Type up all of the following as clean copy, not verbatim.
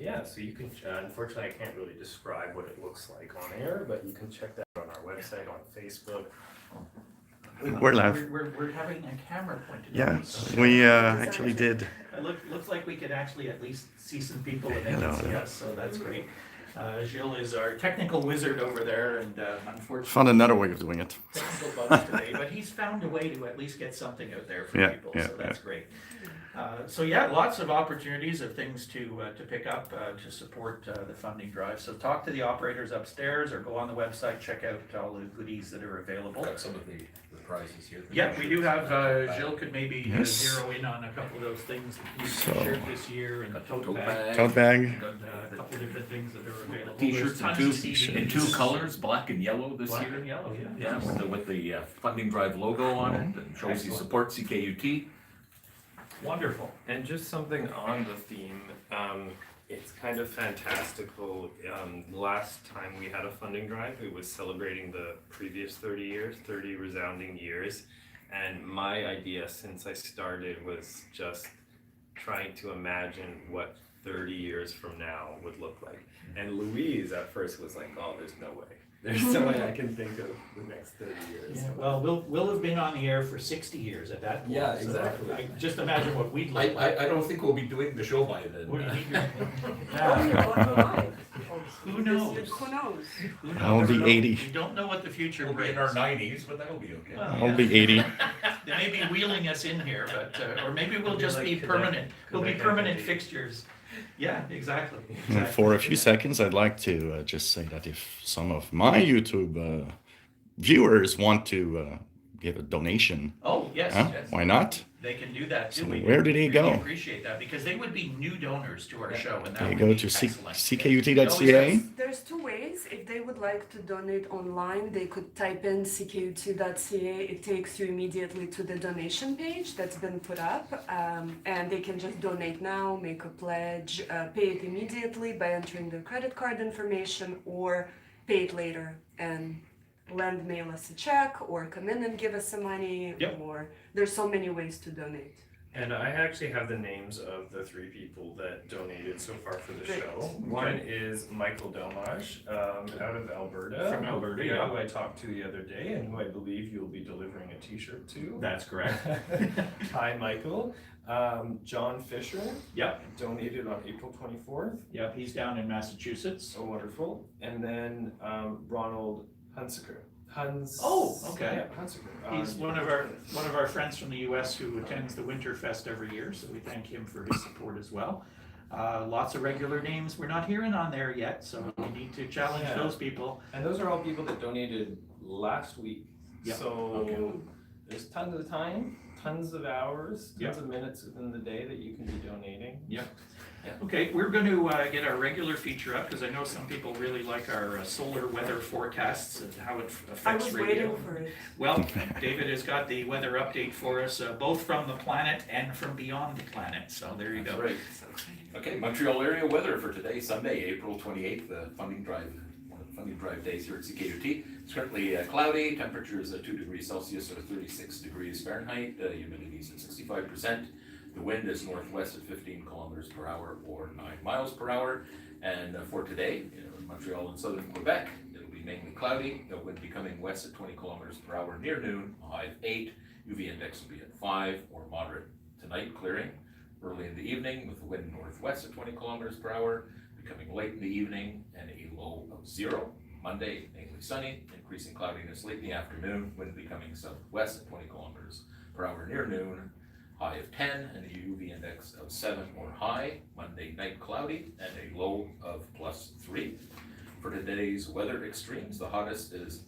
Yeah, so you can, unfortunately, I can't really describe what it looks like on air, but you can check that on our website, on Facebook. We're live. We're having a camera pointed at Yeah, us. So we actually did. it looks like we could actually at least see some people and they Hello. can see us, so that's great. Gilles is our technical wizard over there, and unfortunately, Found another way of doing it. technical bugs today, but he's found a way to at least get something out there for Yeah, people, yeah, so that's great. So yeah, lots of opportunities of things to pick up to support the funding drive. So talk to the operators upstairs or go on the website, check out all the goodies that are available. Got some of the prizes here. Yeah, we do have, Gilles could maybe Yes. zero in on a couple of those things that you So- shared this year, and the tote Tote bag, bag. Tote bag. and a couple different things that are available. T-shirts There's in tons of two, CDs. in two colors, black and yellow this Black year. and yellow, yeah. Yeah, with the funding drive logo on it, and shows you Excellent. support CKUT. Wonderful. And just something on the theme, it's kind of fantastical. Last time we had a funding drive, it was celebrating the previous 30 years, 30 resounding years. And my idea since I started was just trying to imagine what 30 years from now would look like. And Louise at first was like, oh, there's no way. There's no way I can think of the next 30 years. Yeah, well, we'll have been on the air for 60 years at that point. Yeah, so exactly. just imagine what we'd look like. I don't think we'll be doing the show by then. What do you need your- Oh, Yeah. you're going alive. Who knows? Who knows? Who knows? I'll be 80. We don't know what the future We'll be brings. in our 90s, but that'll be okay. Well, I'll be 80. They may be wheeling us in here, but, or maybe we'll just Like be Quebec- permanent, we'll be Quebec permanent entity. fixtures. Yeah, exactly. And for a few seconds, I'd like to just say that if some of my YouTube viewers want to give a donation, Oh, yes, huh? yes. Why not? They can do that too. So We where do they really go? appreciate that, because they would be new donors to our show, and that They would go be to excellent. ckut.ca. There's two ways. If they would like to donate online, they could type in ckut.ca. It takes you immediately to the donation page that's been put up. And they can just donate now, make a pledge, pay it immediately by entering their credit card information, or pay it later and lend mail us a check, or come in and give us some money. Yep. Or there's so many ways to donate. And I actually have the names of the 3 people that donated so far for the Great. show. One is Michael Domage, out of Alberta. From Alberta, Yeah, yeah. who I talked to the other day and who I believe you'll be delivering a t-shirt to. That's correct. Hi, Michael. John Fisher Yep, donated on April 24th. yep, he's down in Massachusetts. So wonderful. And then Ronald Hunsaker. Oh, okay. Yeah, Hunsaker. He's one of our friends from the US who attends the Winterfest every year, so we thank him for his support as well. Lots of regular names we're not hearing on there yet, so we need to challenge Yeah. those people. And those are all people that donated last week. Yep. So Okay. there's tons of time, tons of hours, tons Yep. of minutes within the day that you can be donating. Okay, we're going to get our regular feature up, because I know some people really like our solar weather forecasts and how it I affects was radio. waiting for it. Well, David has got the weather update for us, both from the planet and from beyond the planet, so there you go. That's right. Okay, Montreal area weather for today, Sunday, April 28th, the funding drive, one of the funding drive days here at CKUT. It's currently cloudy, temperatures at 2 degrees Celsius or 36 degrees Fahrenheit, humidity is at 65%. The wind is northwest at 15 kilometers per hour or 9 miles per hour. And for today, in Montreal and southern Quebec, it'll be mainly cloudy. The wind becoming west at 20 kilometers per hour near noon, a high of 8. UV index will be at 5 or moderate. Tonight, clearing early in the evening with the wind northwest at 20 kilometers per hour, becoming late in the evening and a low of 0. Monday, mainly sunny, increasing cloudiness late in the afternoon, wind becoming southwest at 20 kilometers per hour near noon, high of 10 and a UV index of 7 or high. Monday night cloudy and a low of +3. For today's weather extremes, the hottest is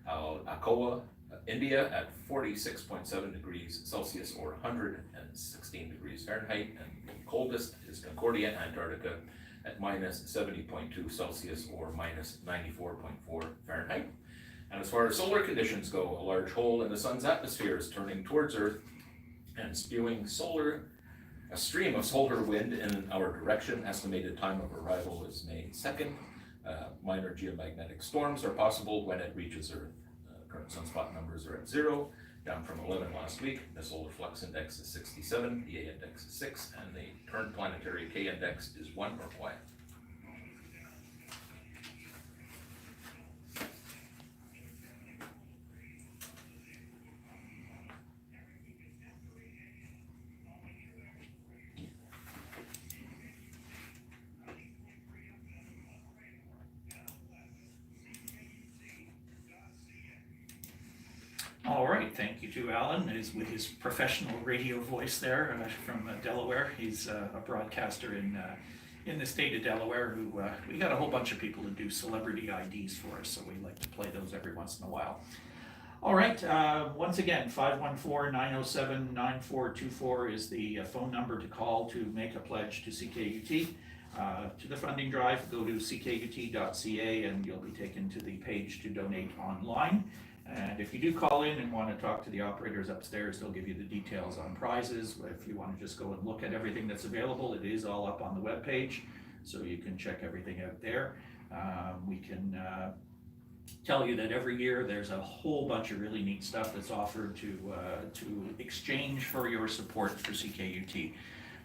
Alcoa, India at 46.7 degrees Celsius or 116 degrees Fahrenheit, and the coldest is Concordia, Antarctica at -70.2 Celsius or -94.4 Fahrenheit. And as far as solar conditions go, a large hole in the sun's atmosphere is turning towards Earth and spewing a stream of solar wind in our direction. Estimated time of arrival is May 2nd. Minor geomagnetic storms are possible when it reaches Earth. Current sunspot numbers are at 0, down from 11 last week. The solar flux index is 67, the A index is 6, and the current planetary K index is 1 or quiet. thank you to Alan is with his professional radio voice there from Delaware. He's a broadcaster in the state of Delaware who we got a whole bunch of people to do celebrity IDs for us, so we like to play those every once in a while. All right, once again, 514-907-9424 is the phone number to call to make a pledge to CKUT. To the funding drive, go to ckut.ca and you'll be taken to the page to donate online. And if you do call in and want to talk to the operators upstairs, they'll give you the details on prizes. If you want to just go and look at everything that's available, it is all up on the webpage, so you can check everything out there. We can tell you that every year there's a whole bunch of really neat stuff that's offered to exchange for your support for CKUT.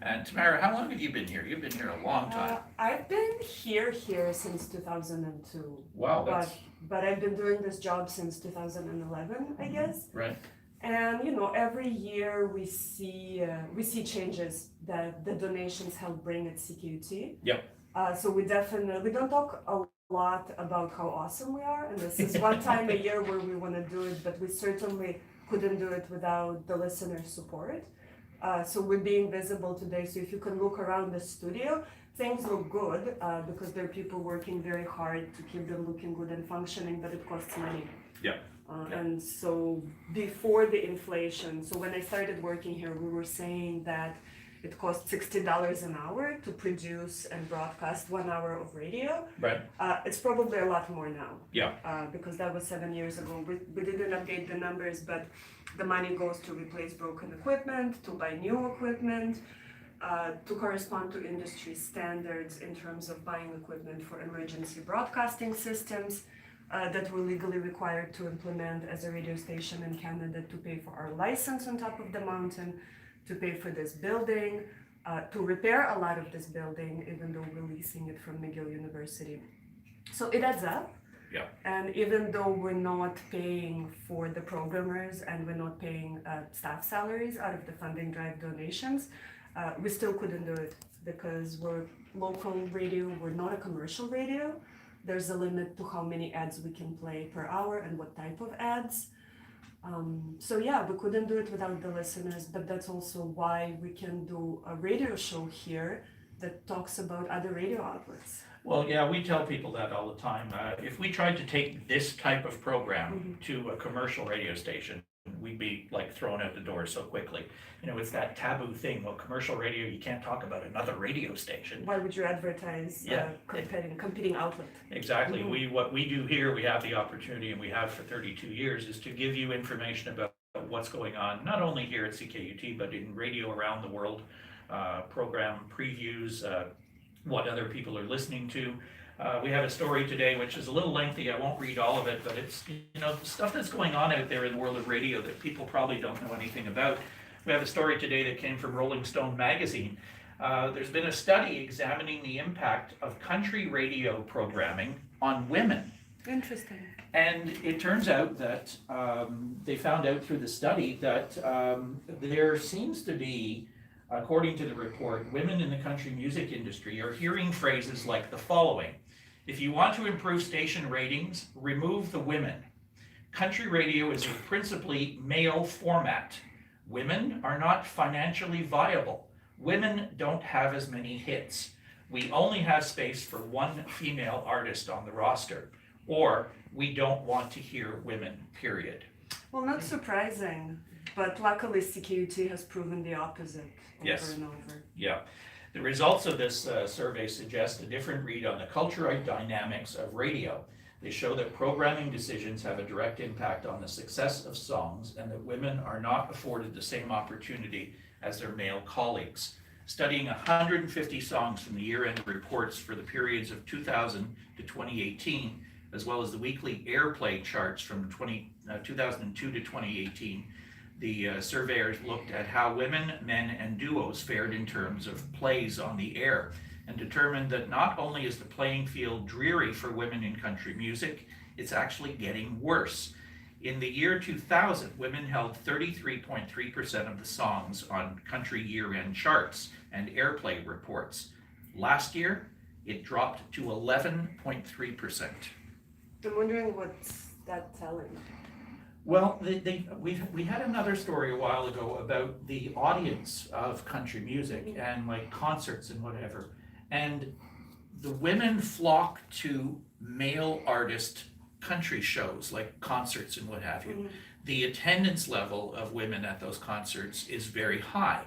And Tamara, how long have you been here? You've been here a long time. I've been here since 2002. Wow, that's But I've been doing this job since 2011, I guess. right. And you know, every year we see changes that the donations help bring at CKUT. Yep. So we don't talk a lot about how awesome we are, and this is one time a year where we want to do it, but we certainly couldn't do it without the listener support. So we're being visible today. So if you can look around the studio, things look good because there are people working very hard to keep them looking good and functioning, but it costs money. Yeah. And so before the inflation, so when I started working here, we were saying that it costs $60 an hour to produce and broadcast 1 hour of radio. Right. It's probably a lot more now. Yeah. Because that was 7 years ago. We didn't update the numbers, but the money goes to replace broken equipment, to buy new equipment, to correspond to industry standards in terms of buying equipment for emergency broadcasting systems that we're legally required to implement as a radio station in Canada, to pay for our license on top of the mountain, to pay for this building, to repair a lot of this building, even though we're leasing it from McGill University. So it adds up. Yeah. And even though we're not paying for the programmers and we're not paying staff salaries out of the funding drive donations, we still couldn't do it because we're local radio, we're not a commercial radio. There's a limit to how many ads we can play per hour and what type of ads. So yeah, we couldn't do it without the listeners, but that's also why we can do a radio show here that talks about other radio outlets. Well, yeah, we tell people that all the time. If we tried to take this type of program to a commercial radio station, we'd be like thrown out the door so quickly. You know, it's that taboo thing. Well, commercial radio, you can't talk about another radio station. Why would you advertise competing outlet? Exactly. What we do here, we have the opportunity, and we have for 32 years, is to give you information about what's going on, not only here at CKUT, but in radio around the world, program previews, what other people are listening to. We have a story today which is a little lengthy. I won't read all of it, but it's, you know, stuff that's going on out there in the world of radio that people probably don't know anything about. We have a story today that came from Rolling Stone magazine. There's been a study examining the impact of country radio programming on women. Interesting. And it turns out that they found out through the study that there seems to be, according to the report, women in the country music industry are hearing phrases like the following: if you want to improve station ratings, remove the women. Country radio is a principally male format. Women are not financially viable. Women don't have as many hits. We only have space for one female artist on the roster. Or we don't want to hear women, period. Well, not surprising, but luckily CKUT has proven the opposite over Yes. and over. Yeah. The results of this survey suggest a different read on the cultural dynamics of radio. They show that programming decisions have a direct impact on the success of songs, and that women are not afforded the same opportunity as their male colleagues. Studying 150 songs from the year-end reports for the periods of 2000 to 2018, as well as the weekly airplay charts from 2002 to 2018, the surveyors looked at how women, men, and duos fared in terms of plays on the air, and determined that not only is the playing field dreary for women in country music, it's actually getting worse. In the year 2000, women held 33.3% of the songs on country year-end charts and airplay reports. Last year, it dropped to 11.3%. I'm wondering what's that telling? Well, we had another story a while ago about the audience of country music and like concerts and whatever. And the women flock to male artist country shows, like concerts and what have you. The attendance level of women at those concerts is very high.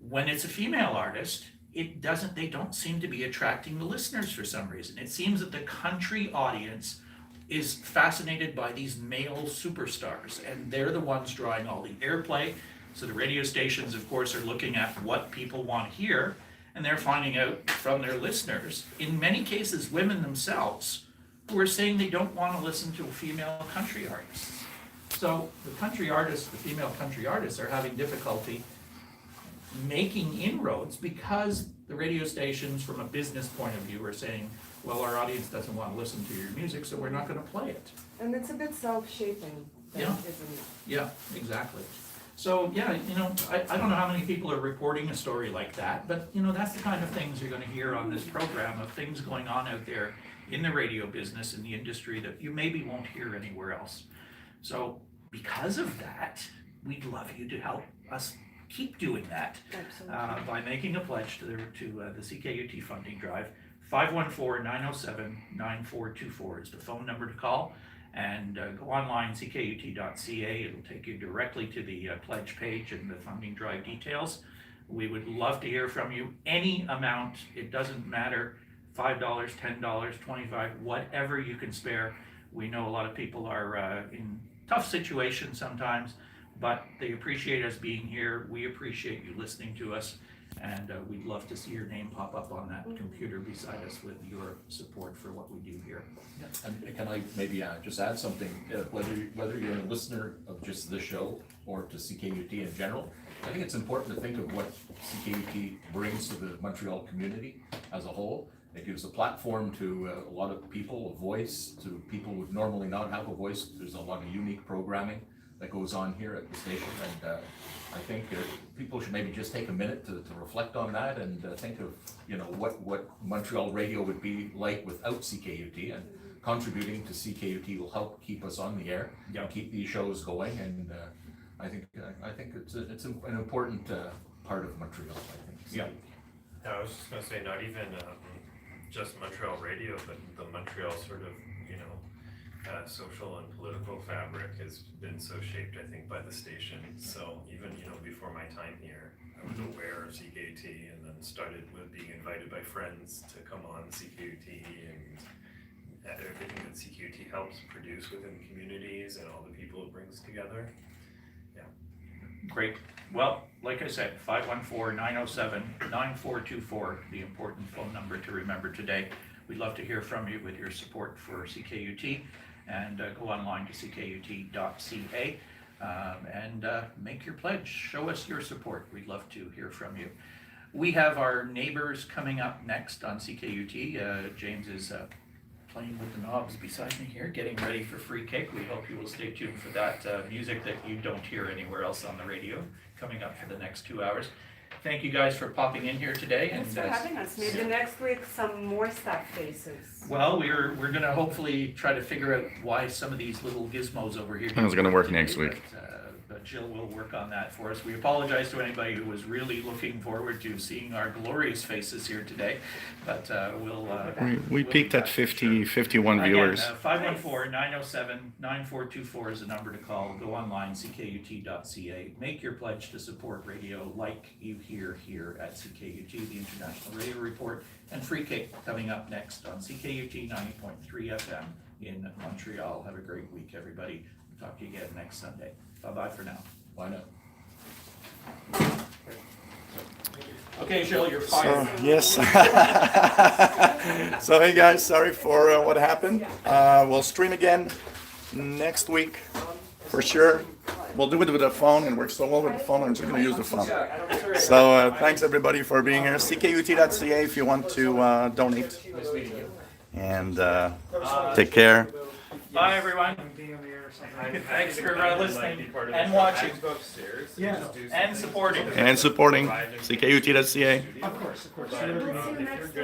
When it's a female artist, they don't seem to be attracting the listeners for some reason. It seems that the country audience is fascinated by these male superstars, and they're the ones drawing all the airplay. So the radio stations, of course, are looking at what people want to hear, and they're finding out from their listeners, in many cases women themselves, who are saying they don't want to listen to a female country artist. So the female country artists are having difficulty making inroads because the radio stations, from a business point of view, are saying, well, our audience doesn't want to listen to your music, so we're not going to play it. And it's a bit self-shaping, then, Yeah. isn't it? Yeah, exactly. So, yeah, I don't know how many people are reporting a story like that, but, that's the kind of things you're going to hear on this program, of things going on out there in the radio business, in the industry, that you maybe won't hear anywhere else. So, because of that, we'd love you to help us keep doing that Absolutely. by making a pledge to the CKUT funding drive. 514-907-9424 is the phone number to call, and go online, ckut.ca. It'll take you directly to the pledge page and the funding drive details. We would love to hear from you. Any amount, it doesn't matter, $5, $10, $25, whatever you can spare. We know a lot of people are in tough situations sometimes, but they appreciate us being here. We appreciate you listening to us. And we'd love to see your name pop up on that computer beside us with your support for what we do here. And can I maybe just add something, whether you're a listener of just this show or to CKUT in general, I think it's important to think of what CKUT brings to the Montreal community as a whole. It gives a platform to a lot of people, a voice to people who would normally not have a voice. There's a lot of unique programming that goes on here at the station, and I think people should maybe just take a minute to reflect on that and think of what Montreal radio would be like without CKUT, and contributing to CKUT will help keep us on the air and keep these shows going. And I think it's an important part of Montreal. I think. Yeah. I was just gonna say, not even just Montreal radio, but the Montreal sort of, social and political fabric has been so shaped, I think, by the station. So even, before my time here, I was aware of CKUT, and then started with being invited by friends to come on CKUT, and everything that CKUT helps produce within communities and all the people it brings together. Great. Well, like I said, 514-907-9424, the important phone number to remember today. We'd love to hear from you with your support for CKUT, and go online to ckut.ca and make your pledge. Show us your support. We'd love to hear from you. We have our neighbors coming up next on CKUT. James is playing with the knobs beside me here, getting ready for Free Kick. We hope you will stay tuned for that music that you don't hear anywhere else on the radio, coming up for the next 2 hours. Thank you guys for popping in here today. Thanks for having us. Maybe next week some more staff faces. Well, we're gonna hopefully try to figure out why some of these little gizmos over here. It's gonna work next week. But Jill will work on that for us. We apologize to anybody who was really looking forward to seeing our glorious faces here today, but We peaked at 50, 51 viewers. 514-907-9424 is the number to call. Go online, ckut.ca. Make your pledge to support radio like you hear here at CKUT, the International Radio Report, and Free Kick coming up next on CKUT 90.3 FM in Montreal. Have a great week, everybody. We'll talk to you again next Sunday. Bye-bye for now. Why not? Okay, Jill, you're fired. Yes. So hey guys, sorry for what happened. We'll stream again next week for sure. We'll do it with the phone, and we're so well with the phone, I'm just gonna use the phone. So thanks everybody for being here. ckut.ca if you want to donate. And take care. Bye, everyone. Thanks for listening and watching. And supporting. And supporting ckut.ca. Of course. We'll see you next week.